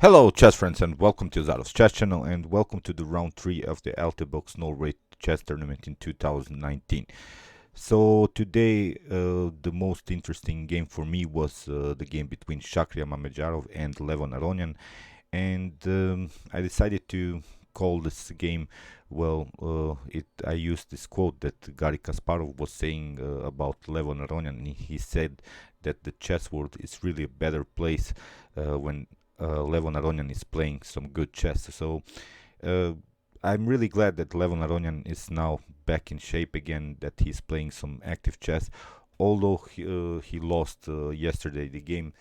Hello chess friends and welcome to Jozarov's chess channel and welcome to the round 3 of the Altibox Norway chess tournament in 2019. So today the most interesting game for me was the game between Shakriyar Mamedyarov and Levon Aronian, and I decided to call this game, I used this quote that Garry Kasparov was saying about Levon Aronian. He said that the chess world is really a better place when Levon Aronian is playing some good chess. So I'm really glad that Levon Aronian is now back in shape again, that he's playing some active chess. Although he lost yesterday the game,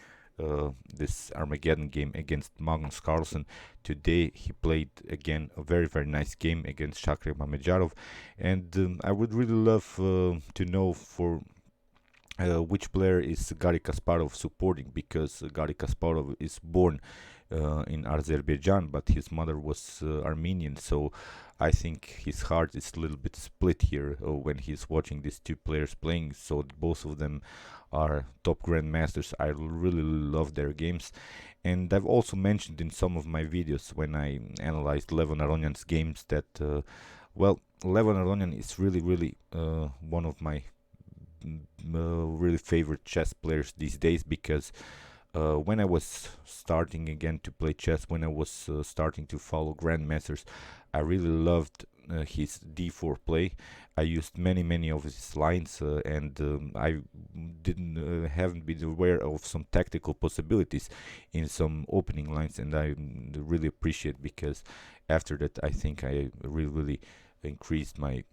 this Armageddon game against Magnus Carlsen, today he played again a very nice game against Shakriyar Mamedyarov, and I would really love to know for which player is Garry Kasparov supporting, because Garry Kasparov is born in Azerbaijan, but his mother was Armenian, so I think his heart is a little bit split here when he's watching these two players playing. So both of them are top grandmasters. I really love their games, and I've also mentioned in some of my videos when I analyzed Levon Aronian's games that Levon Aronian is really one of my really favorite chess players these days, because when I was starting again to play chess, when I was starting to follow grandmasters, I really loved his d4 play. I used many of his lines, and I haven't been aware of some tactical possibilities in some opening lines, and I really appreciate, because after that I think I really increased my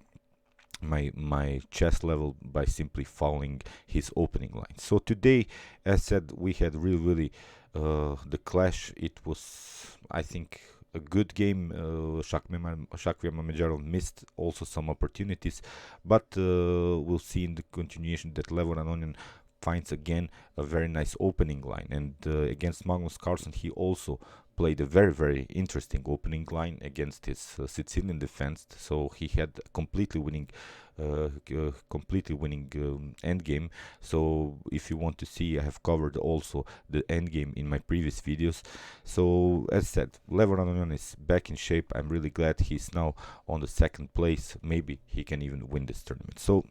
chess level by simply following his opening line. So today, as said, we had really the clash. It was, I think, a good game. Shakriyar Mamedyarov missed also some opportunities, but we'll see in the continuation that Levon Aronian finds again a very nice opening line, and against Magnus Carlsen he also played a very interesting opening line against his Sicilian defense. So he had a completely winning endgame. So if you want to see, I have covered also the endgame in my previous videos. So as said, Levon Aronian is back in shape. I'm really glad he's now on the second place. Maybe he can even win this tournament. So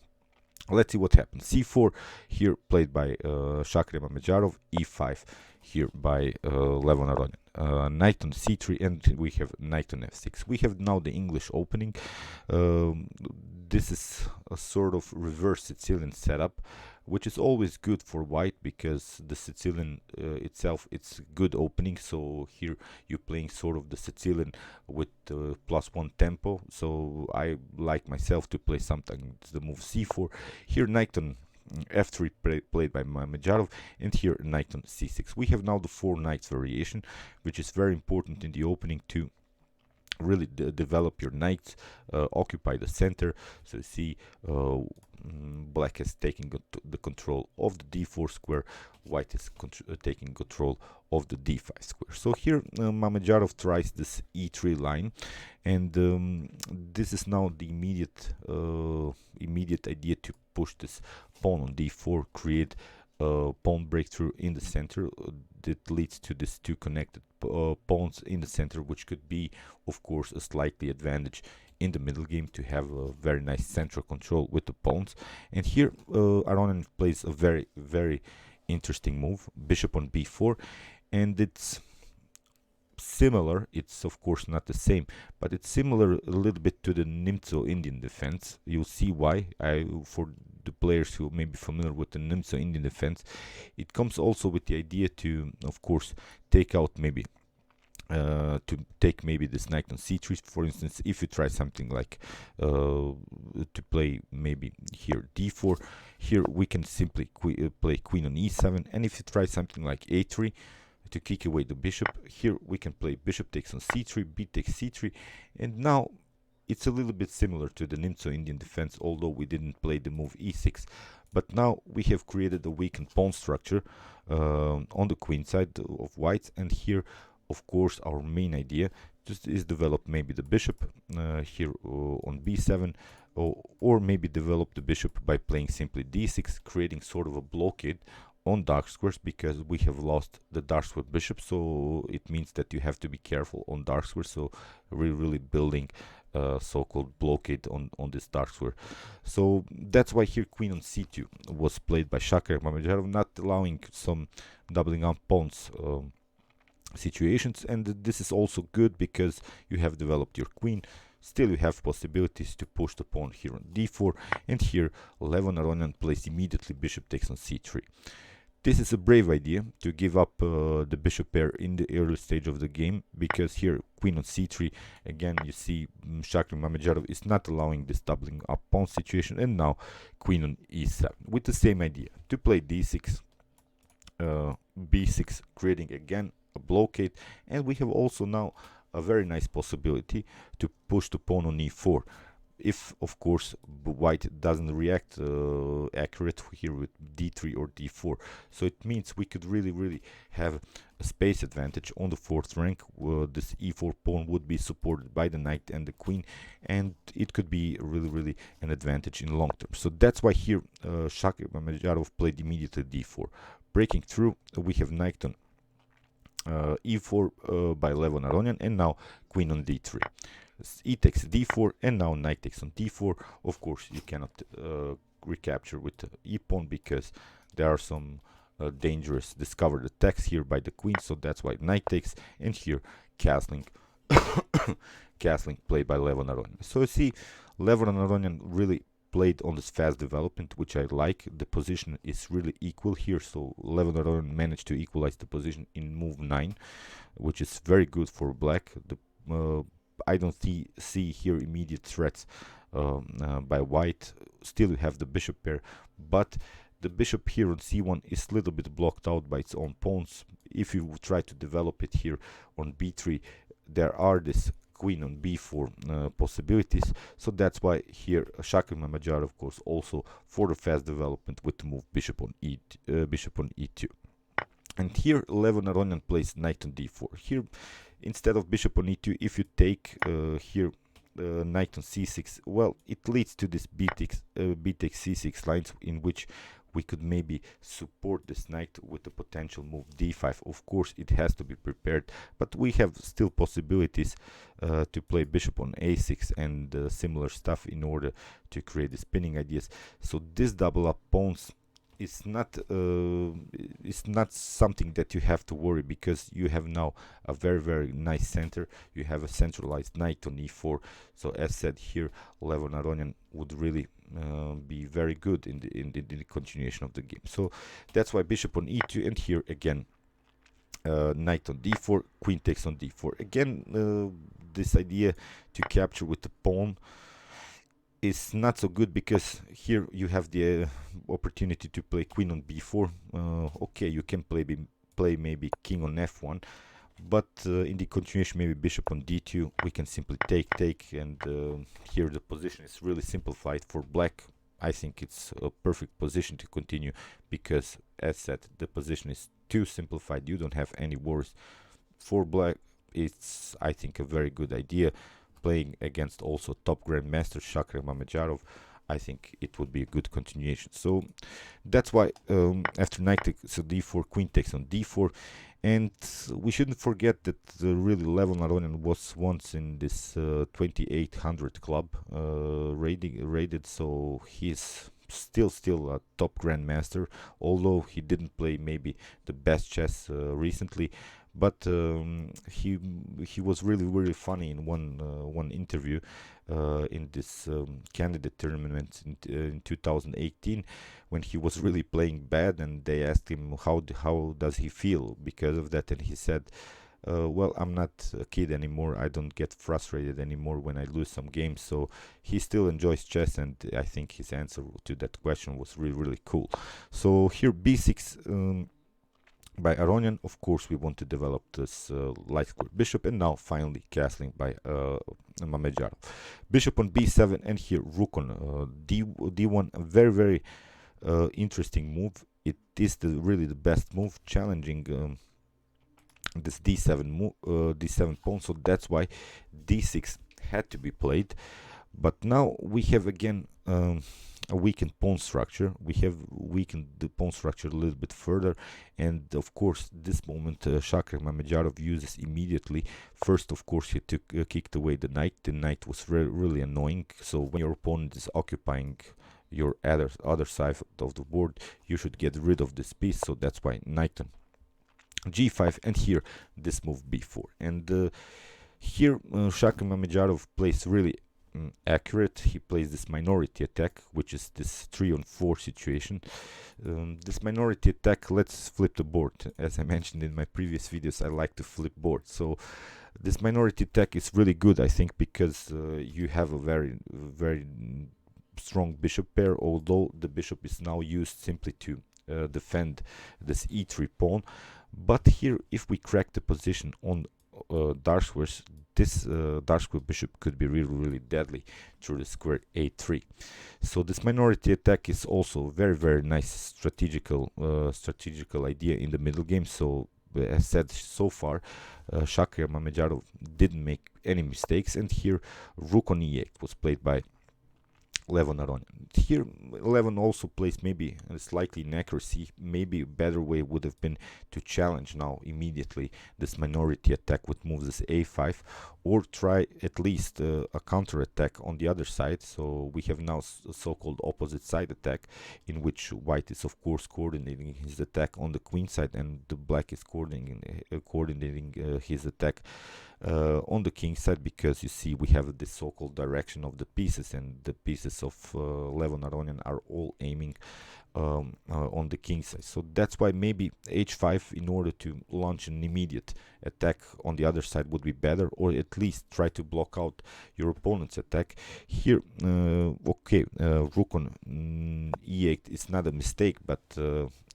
let's see what happens. c4 here played by Shakriyar Mamedyarov, e5 here by Levon Aronian, knight on c3, and we have knight on f6. We have now the English opening. This is a sort of reverse Sicilian setup, which is always good for white, because the Sicilian itself, it's good opening. So here you're playing sort of the Sicilian with +1 tempo. So I like myself to play something the move c4. Here knight on f3 played by Mamedyarov, and here knight on c6. We have now the 4 knights variation, which is very important in the opening to really develop your knights, occupy the center. So you see black is taking the control of the d4 square, white is taking control of the d5 square. So here Mamedyarov tries this e3 line, and this is now the immediate idea to push this pawn on d4, create a pawn breakthrough in the center that leads to these two connected pawns in the center, which could be, of course, a slightly advantage in the middle game to have a very nice central control with the pawns. And here Aronian plays a very interesting move, bishop on b4, and it's similar. It's of course not the same, but it's similar a little bit to the Nmso Indian defense. You'll see why. For the players who may be familiar with the Nmso Indian defense, it comes also with the idea to, of course, take out maybe this knight on c3. For instance, if you try something like to play maybe here d4, here we can simply play queen on e7, and if you try something like a3 to kick away the bishop, here we can play bishop takes on c3, b takes c3, and now it's a little bit similar to the Nmso Indian defense, although we didn't play the move e6. But now we have created a weakened pawn structure on the queen side of white, and here, of course, our main idea just is develop maybe the bishop here on b7, or maybe develop the bishop by playing simply d6, creating sort of a blockade on dark squares because we have lost the dark square bishop, so it means that you have to be careful on dark squares. So really building so-called blockade on this dark square. So that's why here queen on c2 was played by Shakriyar Mamedyarov, not allowing some doubling up pawns situations. And this is also good because you have developed your queen. Still you have possibilities to push the pawn here on d4, and here Levon Aronian plays immediately bishop takes on c3. This is a brave idea to give up the bishop pair in the early stage of the game, because here queen on c3, again you see Shakriyar Mamedyarov is not allowing this doubling up pawn situation, and now queen on e7 with the same idea to play d6, b6, creating again a blockade. And we have also now a very nice possibility to push the pawn on e4, if of course white doesn't react accurate here with d3 or d4. So it means we could really have a space advantage on the fourth rank. This e4 pawn would be supported by the knight and the queen, and it could be really an advantage in long term. So that's why here Shakriyar Mamedyarov played immediately d4. Breaking through, we have knight on e4 by Levon Aronian, and now queen on d3. E takes d4, and now knight takes on d4. Of course, you cannot recapture with the e pawn because there are some dangerous discovered attacks here by the queen. So that's why knight takes, and here castling, castling played by Levon Aronian. So you see, Levon Aronian really played on this fast development, which I like. The position is really equal here, so Levon Aronian managed to equalize the position in move 9, which is very good for black. I don't see here immediate threats by white. Still you have the bishop pair, but the bishop here on c1 is a little bit blocked out by its own pawns. If you try to develop it here on b3, there are this queen on b4 possibilities. So that's why here Shakriyar Mamedyarov, of course, also for the fast development with the move bishop on e2. And here Levon Aronian plays knight on d4. Here, instead of bishop on e2, if you take here knight on c6, well, it leads to this b takes c6 lines, in which we could maybe support this knight with the potential move d5. Of course, it has to be prepared, but we have still possibilities to play bishop on a6 and similar stuff in order to create the spinning ideas. So this double up pawns it's not something that you have to worry, because you have now a very nice center. You have a centralized knight on e4. So as said here, Levon Aronian would really be very good in the continuation of the game. So that's why bishop on e2, and here again knight on d4, queen takes on d4. Again, this idea to capture with the pawn is not so good, because here you have the opportunity to play queen on b4. Okay, you can play maybe king on f1, but in the continuation maybe bishop on d2. We can simply take, and here the position is really simplified for black. I think it's a perfect position to continue, because as said, the position is too simplified. You don't have any worries. For black, it's, I think, a very good idea. Playing against also top grandmaster Shakriyar Mamedyarov, I think it would be a good continuation. So that's why after knight takes on d4, queen takes on d4. And we shouldn't forget that really Levon Aronian was once in this 2800 club rated, so he's still a top grandmaster, although he didn't play maybe the best chess recently. But he was really funny in one interview in this candidate tournament in 2018, when he was really playing bad, and they asked him how does he feel because of that, and he said, well, I'm not a kid anymore. I don't get frustrated anymore when I lose some games. So he still enjoys chess, and I think his answer to that question was really cool. So here b6 by Aronian. Of course, we want to develop this light square bishop, and now finally castling by Mamedyarov. Bishop on b7, and here rook on d1. A very interesting move. It is really the best move, challenging this d7 pawn. So that's why d6 had to be played. But now we have again a weakened pawn structure. We have weakened the pawn structure a little bit further, and of course this moment Shakriyar Mamedyarov uses immediately. First, of course, he kicked away the knight. The knight was really annoying, so when your opponent is occupying your other side of the board, you should get rid of this piece. So that's why knight on g5, and here this move b4. And here Shakriyar Mamedyarov plays really accurate. He plays this minority attack, which is this 3-on-4 situation. This minority attack lets flip the board. As I mentioned in my previous videos, I like to flip board. So this minority attack is really good, I think, because you have a very strong bishop pair, although the bishop is now used simply to defend this e3 pawn. But here, if we crack the position on dark squares, this dark square bishop could be really deadly through the square a3. So this minority attack is also very nice strategical idea in the middle game. So as said so far, Shakriyar Mamedyarov didn't make any mistakes, and here rook on e8 was played by Levon Aronian. Here Levon also plays maybe a slightly inaccuracy. Maybe a better way would have been to challenge now immediately this minority attack with moves as a5, or try at least a counter attack on the other side. So we have now a so-called opposite side attack, in which white is of course coordinating his attack on the queen side, and the black is coordinating his attack on the king side, because you see we have this so-called direction of the pieces, and the pieces of Levon Aronian are all aiming on the king side. So that's why maybe h5 in order to launch an immediate attack on the other side would be better, or at least try to block out your opponent's attack. Here okay, rook on e8 is not a mistake, but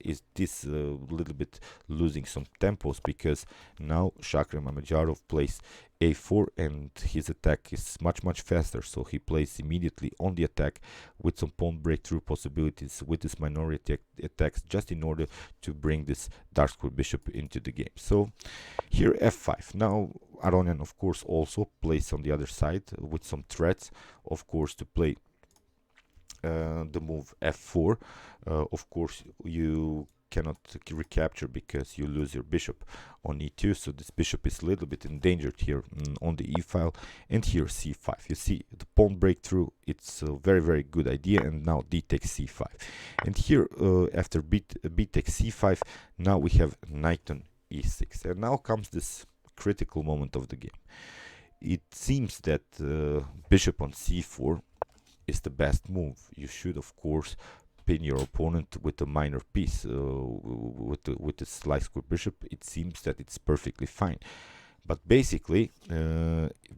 is this a little bit losing some tempos, because now Shakriyar Mamedyarov plays a4 and his attack is much faster, so he plays immediately on the attack with some pawn breakthrough possibilities with this minority attacks, just in order to bring this dark square bishop into the game. So here f5. Now Aronian of course also plays on the other side with some threats, of course, to play the move f4. Of course you cannot recapture because you lose your bishop on e2, so this bishop is a little bit endangered here on the e file. And here c5, you see the pawn breakthrough, it's a very good idea. And now d takes c5, and here after b takes c5, now we have knight on e6, and now comes this critical moment of the game. It seems that bishop on c4 is the best move. You should of course pin your opponent with a minor piece, with the slice square bishop. It seems that it's perfectly fine, but basically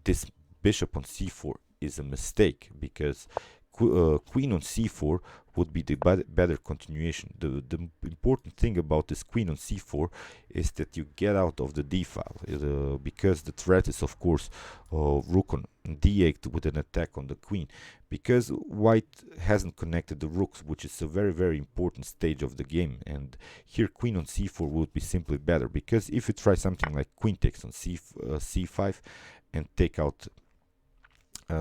this bishop on c4 is a mistake, because queen on c4 would be the better continuation. The important thing about this queen on c4 is that you get out of the d file, because the threat is of course rook on d8 with an attack on the queen, because white hasn't connected the rooks, which is a very important stage of the game. And here queen on c4 would be simply better, because if you try something like queen takes on c5 and take out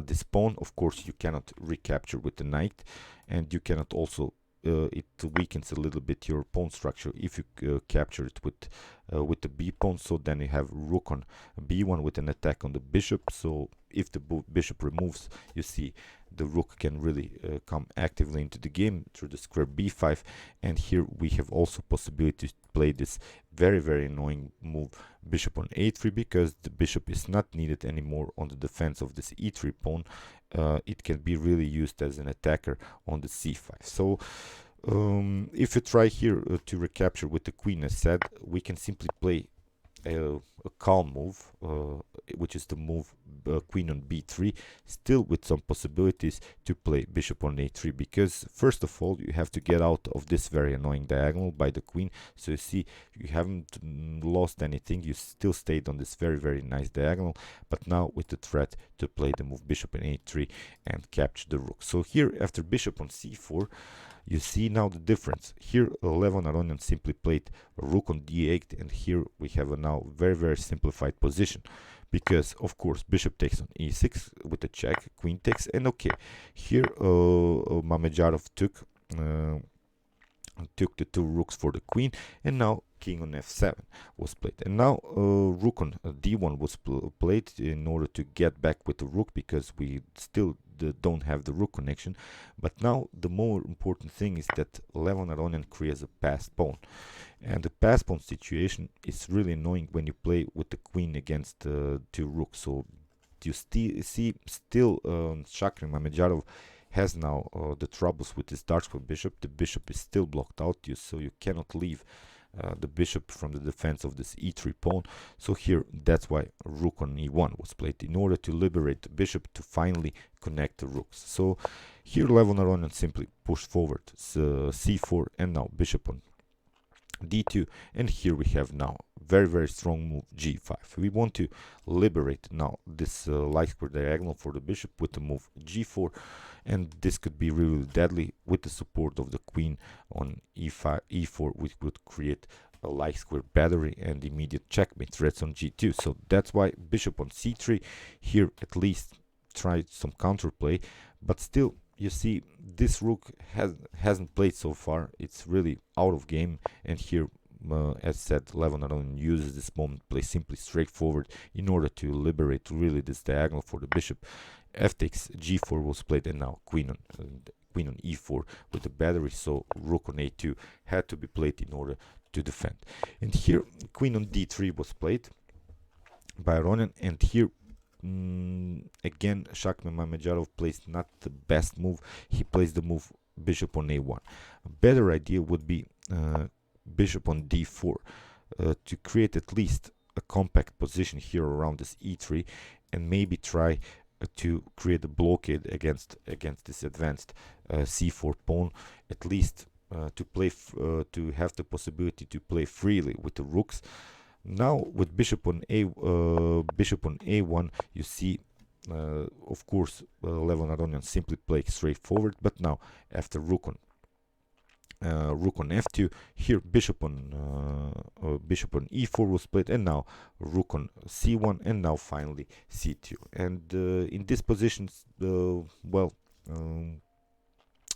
this pawn, of course you cannot recapture with the knight, and you cannot also it weakens a little bit your pawn structure if you capture it with the b pawn. So then you have rook on b1 with an attack on the bishop. So if the bishop removes, you see the rook can really come actively into the game through the square b5. And here we have also possibility to play this very annoying move bishop on a3, because the bishop is not needed anymore on the defense of this e3 pawn. It can be really used as an attacker on the c5. So if you try here to recapture with the queen, as said, we can simply play a calm move, which is the move queen on b3, still with some possibilities to play bishop on a3, because first of all you have to get out of this very annoying diagonal by the queen. So you see you haven't lost anything, you still stayed on this very nice diagonal, but now with the threat to play the move bishop on a3 and capture the rook. So here after bishop on c4, You see now the difference. Here Levon Aronian simply played rook on d8, and here we have a now very simplified position, because of course bishop takes on e6 with a check, queen takes, and okay, here Mamedyarov took the two rooks for the queen, and now king on f7 was played, and now rook on d1 was played in order to get back with the rook, because we still don't have the rook connection. But now the more important thing is that Levon Aronian creates a passed pawn, and the passed pawn situation is really annoying when you play with the queen against two rooks. So you see Shakriyar Mamedyarov has now the troubles with his dark square bishop. The bishop is still blocked out, so you cannot leave the bishop from the defense of this e3 pawn. So here, that's why rook on e1 was played, in order to liberate the bishop to finally connect the rooks. So here Levon Aronian simply pushed forward c4, and now bishop on d2, and here we have now very strong move g5. We want to liberate now this light square diagonal for the bishop with the move g4, and this could be really deadly with the support of the queen on e4, which would create a light square battery and immediate checkmate threats on g2. So that's why bishop on c3 here at least tried some counterplay, but still you see this rook hasn't played so far. It's really out of game, and here as said, Levon Aronian uses this moment, play simply straightforward in order to liberate really this diagonal for the bishop. F takes g4 was played, and now queen on e4 with the battery, so rook on a2 had to be played in order to defend. And here queen on d3 was played by Aronian, and here again Shakriyar Mamedyarov plays not the best move. He plays the move bishop on a1. A better idea would be bishop on d4 to create at least a compact position here around this e3, and maybe try to create a blockade against this advanced c4 pawn, at least to play to have the possibility to play freely with the rooks. Now with bishop on a1, you see of course Levon Aronian simply playing straightforward, but now after rook on f2, here bishop on e4 was played, and now rook on c1, and now finally c2. And in these positions,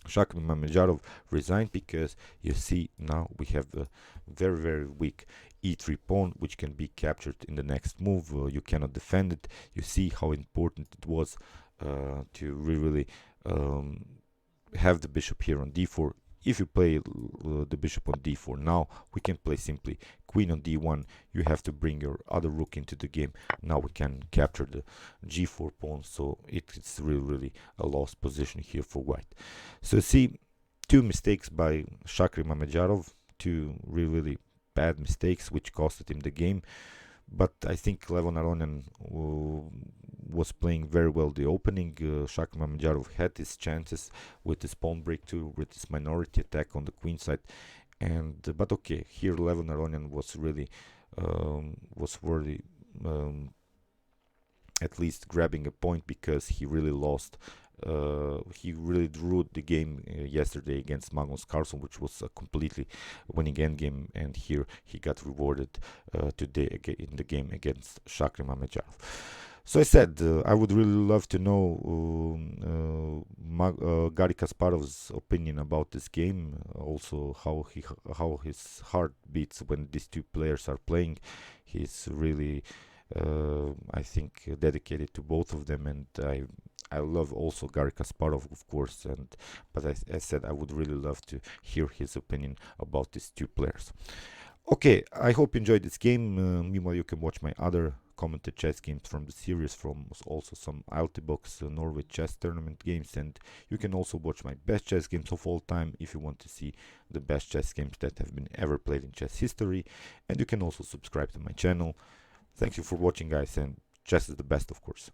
Shakriyar Mamedyarov resigned, because you see now we have a very weak e3 pawn, which can be captured in the next move. You cannot defend it. You see how important it was to really have the bishop here on d4. If you play the bishop on d4 now, we can play simply queen on d1. You have to bring your other rook into the game. Now we can capture the g4 pawn, so it's really a lost position here for white. So see, two mistakes by Shakriyar Mamedyarov, two really bad mistakes which costed him the game. But I think Levon Aronian was playing very well the opening. Shakriyar Mamedyarov had his chances with his pawn breakthrough, with his minority attack on the queen side, and but okay, here Levon Aronian was really was worthy at least grabbing a point, because he really lost. He really drew the game yesterday against Magnus Carlsen, which was a completely winning endgame, and here he got rewarded today in the game against Shakriyar Mamedyarov. So I said I would really love to know Garry Kasparov's opinion about this game, also how his heart beats when these two players are playing. He's really I think dedicated to both of them, and I love also Garry Kasparov, of course, but as I said, I would really love to hear his opinion about these two players. Okay, I hope you enjoyed this game. Meanwhile, you can watch my other commented chess games from the series, from also some Altibox Norway chess tournament games, and you can also watch my best chess games of all time if you want to see the best chess games that have been ever played in chess history. And you can also subscribe to my channel. Thank you for watching, guys, and chess is the best, of course.